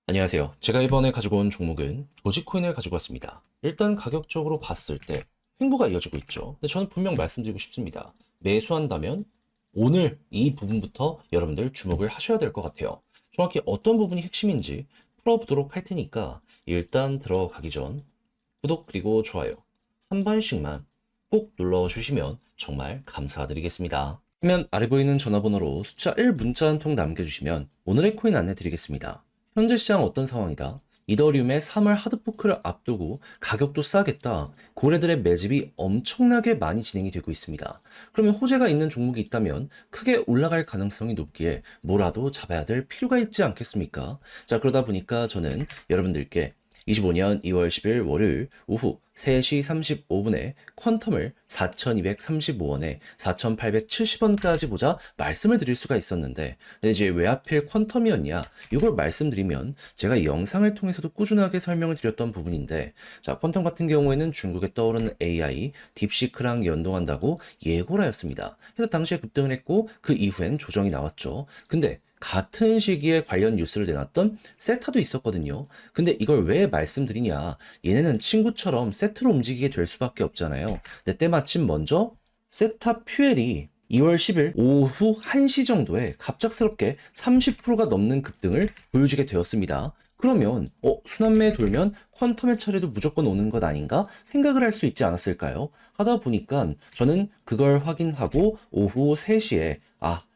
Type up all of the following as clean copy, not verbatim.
안녕하세요. 제가 이번에 가지고 온 종목은 도지코인을 가지고 왔습니다. 일단 가격적으로 봤을 때 횡보가 이어지고 있죠. 근데 저는 분명 말씀드리고 싶습니다. 매수한다면 오늘 이 부분부터 여러분들 주목을 하셔야 될 것 같아요. 정확히 어떤 부분이 핵심인지 풀어보도록 할 테니까 일단 들어가기 전 구독 그리고 좋아요 한 번씩만 꼭 눌러주시면 정말 감사드리겠습니다. 화면 아래 보이는 전화번호로 숫자 1 문자 한 통 남겨주시면 오늘의 코인 안내 드리겠습니다. 현재 시장 어떤 상황이다? 이더리움의 3월 하드포크를 앞두고 가격도 싸겠다. 고래들의 매집이 엄청나게 많이 진행이 되고 있습니다. 그러면 호재가 있는 종목이 있다면 크게 올라갈 가능성이 높기에 뭐라도 잡아야 될 필요가 있지 않겠습니까? 자, 그러다 보니까 저는 여러분들께 25년 2월 10일 월요일 오후 3시 35분에 퀀텀을 4,235원에 4,870원까지 보자 말씀을 드릴 수가 있었는데, 근데 이제 왜 하필 퀀텀이었냐? 이걸 말씀드리면 제가 이 영상을 통해서도 꾸준하게 설명을 드렸던 부분인데, 자, 퀀텀 같은 경우에는 중국에 떠오르는 AI, 딥시크랑 연동한다고 예고를 하였습니다. 그래서 당시에 급등을 했고 그 이후엔 조정이 나왔죠. 근데 같은 시기에 관련 뉴스를 내놨던 세타도 있었거든요. 근데 이걸 왜 말씀드리냐? 얘네는 친구처럼 세트로 움직이게 될 수밖에 없잖아요. 근데 때마침 먼저 세타 퓨엘이 2월 10일 오후 1시 정도에 갑작스럽게 30%가 넘는 급등을 보여주게 되었습니다. 그러면 순환매 돌면 퀀텀의 차례도 무조건 오는 것 아닌가 생각을 할 수 있지 않았을까요? 하다 보니까 저는 그걸 확인하고 오후 3시에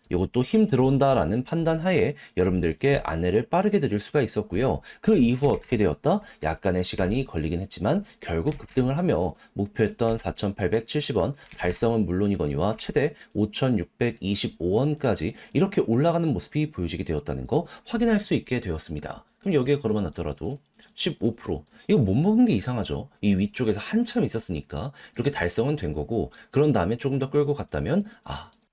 이것도 힘 들어온다라는 판단 하에 여러분들께 안내를 빠르게 드릴 수가 있었고요. 그 이후 어떻게 되었다? 약간의 시간이 걸리긴 했지만 결국 급등을 하며 목표했던 4,870원 달성은 물론이거니와 최대 5,625원까지 이렇게 올라가는 모습이 보여지게 되었다는 거 확인할 수 있게 되었습니다. 그럼 여기에 걸어만 놨더라도 15% 이거 못 먹은 게 이상하죠. 이 위쪽에서 한참 있었으니까 이렇게 달성은 된 거고, 그런 다음에 조금 더 끌고 갔다면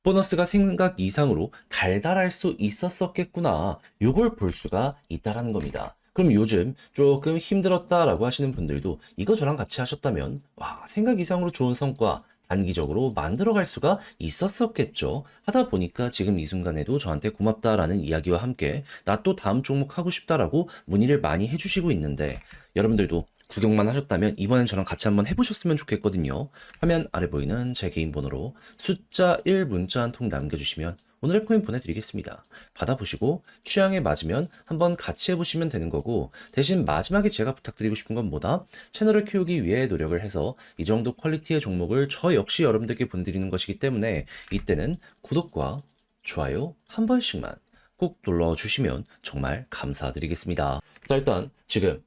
보너스가 생각 이상으로 달달할 수 있었었겠구나. 요걸 볼 수가 있다라는 겁니다. 그럼 요즘 조금 힘들었다라고 하시는 분들도 이거 저랑 같이 하셨다면 생각 이상으로 좋은 성과 단기적으로 만들어갈 수가 있었었겠죠. 하다 보니까 지금 이 순간에도 저한테 고맙다라는 이야기와 함께 나 또 다음 종목 하고 싶다라고 문의를 많이 해주시고 있는데, 여러분들도 구경만 하셨다면 이번엔 저랑 같이 한번 해보셨으면 좋겠거든요. 화면 아래 보이는 제 개인 번호로 숫자 1 문자 한 통 남겨주시면 오늘의 코인 보내드리겠습니다. 받아보시고 취향에 맞으면 한번 같이 해보시면 되는 거고, 대신 마지막에 제가 부탁드리고 싶은 건 뭐다? 채널을 키우기 위해 노력을 해서 이 정도 퀄리티의 종목을 저 역시 여러분들께 보내드리는 것이기 때문에 이때는 구독과 좋아요 한 번씩만 꼭 눌러주시면 정말 감사드리겠습니다. 자, 일단 지금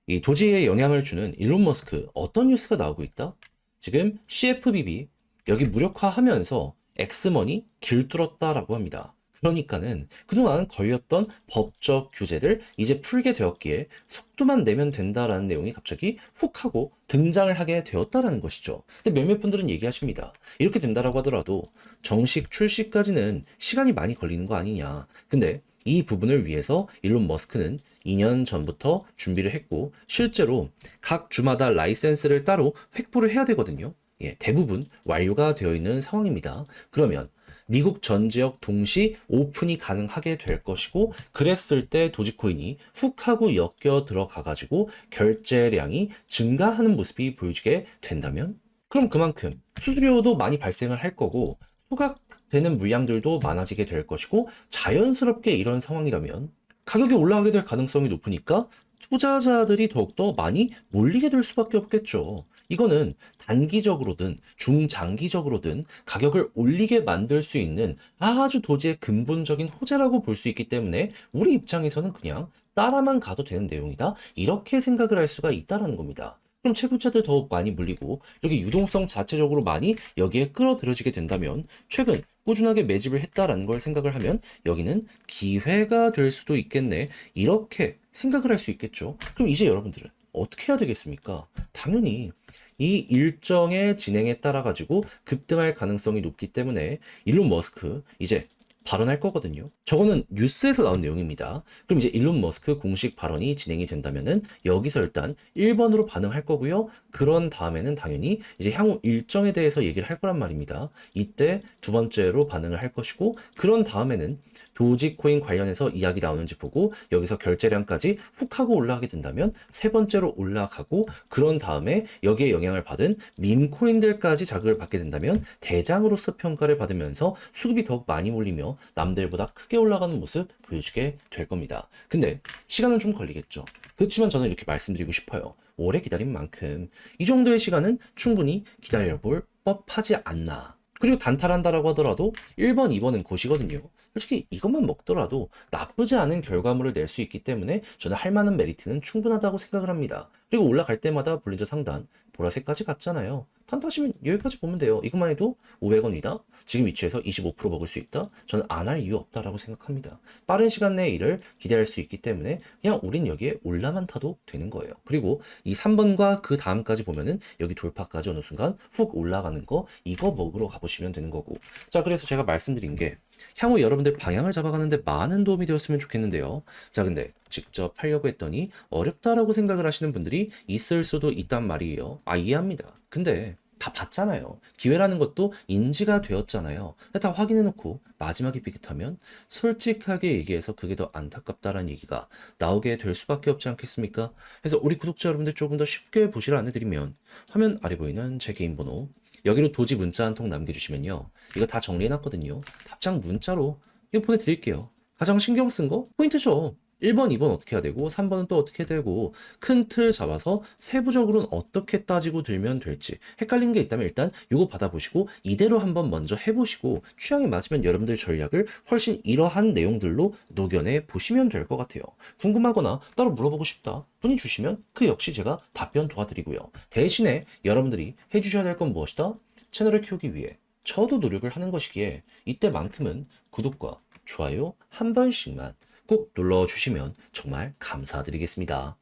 이 도지에 영향을 주는 일론 머스크 어떤 뉴스가 나오고 있다? 지금 CFBB 여기 무력화하면서 엑스머니 길뚫었다라고 합니다. 그러니까는 그동안 걸렸던 법적 규제들 이제 풀게 되었기에 속도만 내면 된다라는 내용이 갑자기 훅 하고 등장을 하게 되었다라는 것이죠. 근데 몇몇 분들은 얘기하십니다. 이렇게 된다라고 하더라도 정식 출시까지는 시간이 많이 걸리는 거 아니냐. 근데 이 부분을 위해서 일론 머스크는 2년 전부터 준비를 했고 실제로 각 주마다 라이센스를 따로 획부를 해야 되거든요. 예, 대부분 완료가 되어 있는 상황입니다. 그러면 미국 전 지역 동시 오픈이 가능하게 될 것이고, 그랬을 때 도지코인이 훅 하고 엮여 들어가 가지고 결제량이 증가하는 모습이 보여지게 된다면, 그럼 그만큼 수수료도 많이 발생을 할 거고 소각되는 물량들도 많아지게 될 것이고, 자연스럽게 이런 상황이라면 가격이 올라가게 될 가능성이 높으니까 투자자들이 더욱더 많이 몰리게 될 수밖에 없겠죠. 이거는 단기적으로든 중장기적으로든 가격을 올리게 만들 수 있는 아주 도지의 근본적인 호재라고 볼 수 있기 때문에 우리 입장에서는 그냥 따라만 가도 되는 내용이다, 이렇게 생각을 할 수가 있다는 겁니다. 그럼 채굴자들 더욱 많이 물리고 이렇게 유동성 자체적으로 많이 여기에 끌어들여지게 된다면 최근 꾸준하게 매집을 했다라는 걸 생각을 하면 여기는 기회가 될 수도 있겠네, 이렇게 생각을 할 수 있겠죠. 그럼 이제 여러분들은 어떻게 해야 되겠습니까? 당연히 이 일정의 진행에 따라 가지고 급등할 가능성이 높기 때문에 일론 머스크 이제 발언할 거거든요. 저거는 뉴스에서 나온 내용입니다. 그럼 이제 일론 머스크 공식 발언이 진행이 된다면은 여기서 일단 1번으로 반응할 거고요. 그런 다음에는 당연히 이제 향후 일정에 대해서 얘기를 할 거란 말입니다. 이때 두 번째로 반응을 할 것이고, 그런 다음에는 도지코인 관련해서 이야기 나오는지 보고 여기서 결제량까지 훅 하고 올라가게 된다면 세 번째로 올라가고 그런 다음에 여기에 영향을 받은 밈코인들까지 자극을 받게 된다면 대장으로서 평가를 받으면서 수급이 더욱 많이 몰리며 남들보다 크게 올라가는 모습 보여주게 될 겁니다. 근데 시간은 좀 걸리겠죠. 그렇지만 저는 이렇게 말씀드리고 싶어요. 오래 기다린 만큼 이 정도의 시간은 충분히 기다려볼 법하지 않나. 그리고 단타한다라고 하더라도 1번, 2번은 고시거든요. 솔직히 이것만 먹더라도 나쁘지 않은 결과물을 낼 수 있기 때문에 저는 할 만한 메리트는 충분하다고 생각을 합니다. 그리고 올라갈 때마다 볼린저 상단, 보라색까지 갔잖아요. 단타시면 여기까지 보면 돼요. 이것만 해도 500원이다. 지금 위치에서 25% 먹을 수 있다. 저는 안 할 이유 없다라고 생각합니다. 빠른 시간 내에 이를 기대할 수 있기 때문에 그냥 우린 여기에 올라만 타도 되는 거예요. 그리고 이 3번과 그 다음까지 보면은 여기 돌파까지 어느 순간 훅 올라가는 거 이거 먹으러 가보시면 되는 거고. 자, 그래서 제가 말씀드린 게 향후 여러분들 방향을 잡아가는데 많은 도움이 되었으면 좋겠는데요. 자, 근데 직접 하려고 했더니 어렵다라고 생각을 하시는 분들이 있을 수도 있단 말이에요. 이해합니다. 근데 다 봤잖아요. 기회라는 것도 인지가 되었잖아요. 다 확인해놓고 마지막에 삐끗하면 솔직하게 얘기해서 그게 더 안타깝다라는 얘기가 나오게 될 수밖에 없지 않겠습니까? 그래서 우리 구독자 여러분들 조금 더 쉽게 보시라 안내드리면 화면 아래 보이는 제 개인 번호 여기로 도지 문자 한 통 남겨주시면요. 이거 다 정리해놨거든요. 답장 문자로 이거 보내드릴게요. 가장 신경 쓴 거 포인트죠. 1번, 2번 어떻게 해야 되고 3번은 또 어떻게 되고 큰 틀 잡아서 세부적으로는 어떻게 따지고 들면 될지 헷갈린 게 있다면 일단 이거 받아보시고 이대로 한번 먼저 해보시고 취향에 맞으면 여러분들 전략을 훨씬 이러한 내용들로 녹여내 보시면 될 것 같아요. 궁금하거나 따로 물어보고 싶다 분이 주시면 그 역시 제가 답변 도와드리고요. 대신에 여러분들이 해주셔야 될 건 무엇이다? 채널을 키우기 위해 저도 노력을 하는 것이기에 이때만큼은 구독과 좋아요 한 번씩만 꼭 눌러주시면 정말 감사드리겠습니다.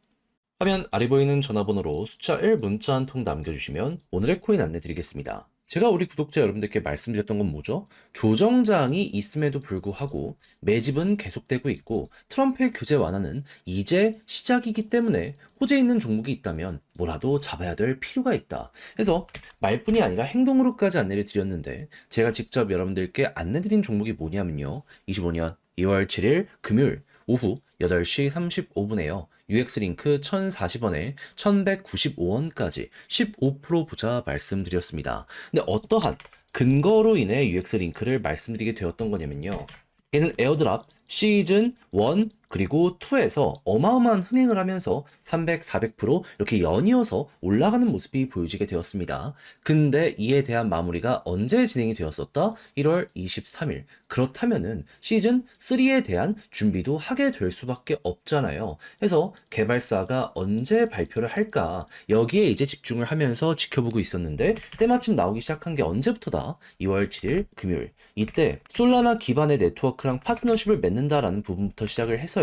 화면 아래 보이는 전화번호로 숫자 1 문자 한 통 남겨주시면 오늘의 코인 안내 드리겠습니다. 제가 우리 구독자 여러분들께 말씀드렸던 건 뭐죠? 조정장이 있음에도 불구하고 매집은 계속되고 있고 트럼프의 규제 완화는 이제 시작이기 때문에 호재 있는 종목이 있다면 뭐라도 잡아야 될 필요가 있다. 그래서 말뿐이 아니라 행동으로까지 안내를 드렸는데 제가 직접 여러분들께 안내드린 종목이 뭐냐면요. 25년 2월 7일 금요일 오후 8시 35분에요. UX링크 1040원에 1195원까지 15% 보자 말씀드렸습니다. 근데 어떠한 근거로 인해 UX링크를 말씀드리게 되었던 거냐면요. 얘는 에어드랍 시즌 1 그리고 2에서 어마어마한 흥행을 하면서 300, 400% 이렇게 연이어서 올라가는 모습이 보여지게 되었습니다. 근데 이에 대한 마무리가 언제 진행이 되었었다? 1월 23일. 그렇다면은 시즌 3에 대한 준비도 하게 될 수밖에 없잖아요. 그래서 개발사가 언제 발표를 할까? 여기에 이제 집중을 하면서 지켜보고 있었는데 때마침 나오기 시작한 게 언제부터다? 2월 7일 금요일. 이때 솔라나 기반의 네트워크랑 파트너십을 맺는다라는 부분부터 시작을 해서요.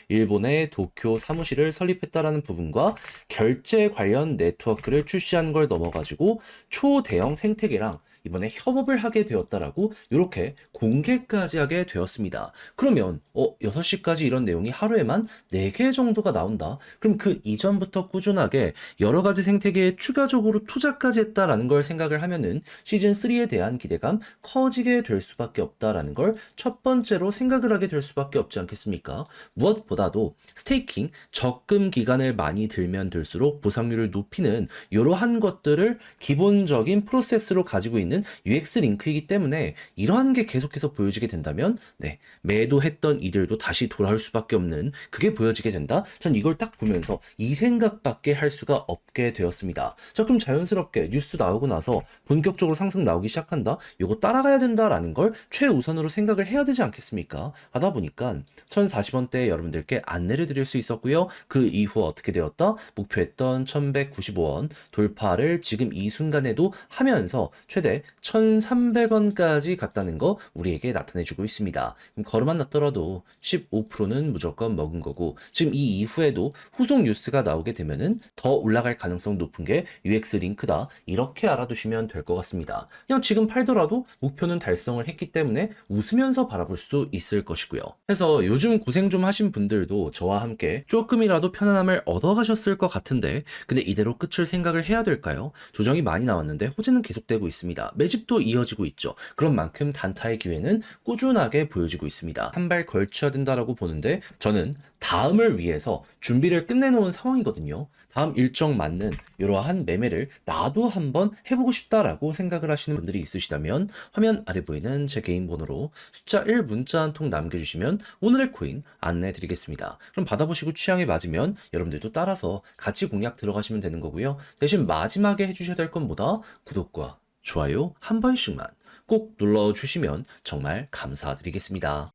일본의 도쿄 사무실을 설립했다라는 부분과 결제 관련 네트워크를 출시한 걸 넘어가지고 초대형 생태계랑 이번에 협업을 하게 되었다라고 이렇게 공개까지 하게 되었습니다. 그러면 6시까지 이런 내용이 하루에만 4개 정도가 나온다. 그럼 그 이전부터 꾸준하게 여러 가지 생태계에 추가적으로 투자까지 했다라는 걸 생각을 하면은 시즌 3에 대한 기대감 커지게 될 수밖에 없다라는 걸 첫 번째로 생각을 하게 될 수밖에 없지 않겠습니까? 무엇보다도 스테이킹 적금 기간을 많이 들면 들수록 보상률을 높이는 이러한 것들을 기본적인 프로세스로 가지고 있는 UX 링크이기 때문에 이러한 게 계속해서 보여지게 된다면 매도했던 이들도 다시 돌아올 수밖에 없는 그게 보여지게 된다. 전 이걸 딱 보면서 이 생각밖에 할 수가 없게 되었습니다. 자, 그럼 자연스럽게 뉴스 나오고 나서 본격적으로 상승 나오기 시작한다. 이거 따라가야 된다라는 걸 최우선으로 생각을 해야 되지 않겠습니까? 하다 보니까 1040원대에 여러분들께 안내를 드릴 수 있었고요. 그 이후 어떻게 되었다? 목표했던 1195원 돌파를 지금 이 순간에도 하면서 최대 1300원까지 갔다는 거 우리에게 나타내주고 있습니다. 그럼 걸음만 났더라도 15%는 무조건 먹은 거고 지금 이 이후에도 후속 뉴스가 나오게 되면은 더 올라갈 가능성 높은 게 UX 링크다. 이렇게 알아두시면 될 것 같습니다. 그냥 지금 팔더라도 목표는 달성을 했기 때문에 웃으면서 바라볼 수 있을 것이고요. 그래서 요즘 고생 좀 하신 분들도 저와 함께 조금이라도 편안함을 얻어가셨을 것 같은데 근데 이대로 끝을 생각을 해야 될까요? 조정이 많이 나왔는데 호재는 계속되고 있습니다. 매집도 이어지고 있죠. 그런 만큼 단타의 기회는 꾸준하게 보여지고 있습니다. 한 발 걸쳐야 된다라고 보는데 저는 다음을 위해서 준비를 끝내놓은 상황이거든요. 다음 일정 맞는 이러한 매매를 나도 한번 해보고 싶다라고 생각을 하시는 분들이 있으시다면 화면 아래 보이는 제 개인 번호로 숫자 1 문자 한 통 남겨주시면 오늘의 코인 안내해 드리겠습니다. 그럼 받아보시고 취향에 맞으면 여러분들도 따라서 같이 공략 들어가시면 되는 거고요. 대신 마지막에 해주셔야 될 건 뭐다? 구독과 좋아요 한 번씩만 꼭 눌러주시면 정말 감사드리겠습니다.